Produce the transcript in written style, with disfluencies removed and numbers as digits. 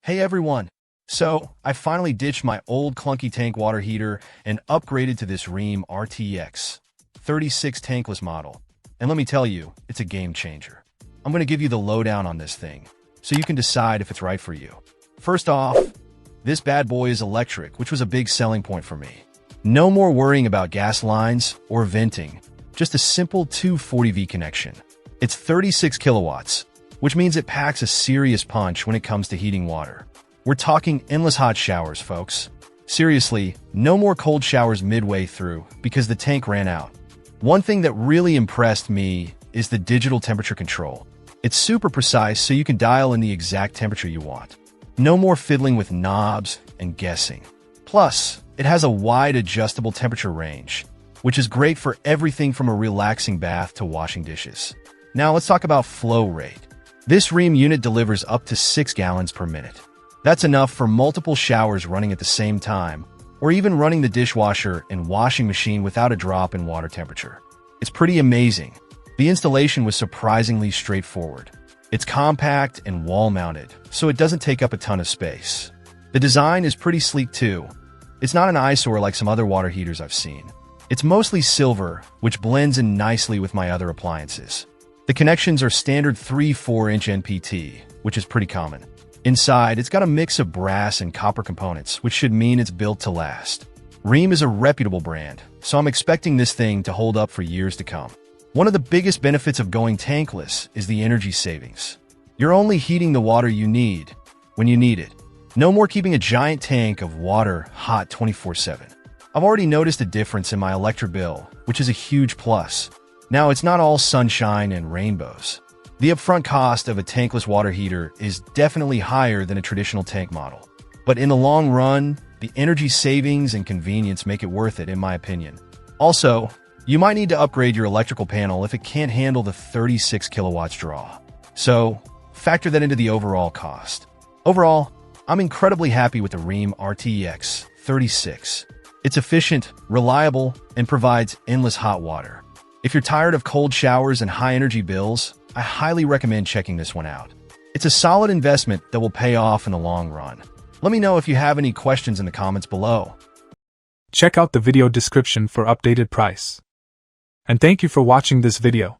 Hey everyone! So, I finally ditched my old clunky tank water heater and upgraded to this Rheem RTEX-36 Tankless model. And let me tell you, it's a game changer. I'm going to give you the lowdown on this thing, so you can decide if it's right for you. First off, this bad boy is electric, which was a big selling point for me. No more worrying about gas lines or venting, just a simple 240V connection. It's 36 kilowatts, which means it packs a serious punch when it comes to heating water. We're talking endless hot showers, folks. Seriously, no more cold showers midway through because the tank ran out. One thing that really impressed me is the digital temperature control. It's super precise, so you can dial in the exact temperature you want. No more fiddling with knobs and guessing. Plus, it has a wide adjustable temperature range, which is great for everything from a relaxing bath to washing dishes. Now let's talk about flow rate. This Rheem unit delivers up to 6 gallons per minute. That's enough for multiple showers running at the same time, or even running the dishwasher and washing machine without a drop in water temperature. It's pretty amazing. The installation was surprisingly straightforward. It's compact and wall-mounted, so it doesn't take up a ton of space. The design is pretty sleek too. It's not an eyesore like some other water heaters I've seen. It's mostly silver, which blends in nicely with my other appliances. The connections are standard 3/4-inch NPT, which is pretty common. Inside, it's got a mix of brass and copper components, which should mean it's built to last. Rheem is a reputable brand, so I'm expecting this thing to hold up for years to come. One of the biggest benefits of going tankless is the energy savings. You're only heating the water you need when you need it. No more keeping a giant tank of water hot 24/7. I've already noticed a difference in my electric bill, which is a huge plus. Now, it's not all sunshine and rainbows. The upfront cost of a tankless water heater is definitely higher than a traditional tank model. But in the long run, the energy savings and convenience make it worth it, in my opinion. Also, you might need to upgrade your electrical panel if it can't handle the 36 kilowatts draw. So, factor that into the overall cost. Overall, I'm incredibly happy with the Rheem RTEX-36. It's efficient, reliable, and provides endless hot water. If you're tired of cold showers and high-energy bills, I highly recommend checking this one out. It's a solid investment that will pay off in the long run. Let me know if you have any questions in the comments below. Check out the video description for updated price. And thank you for watching this video.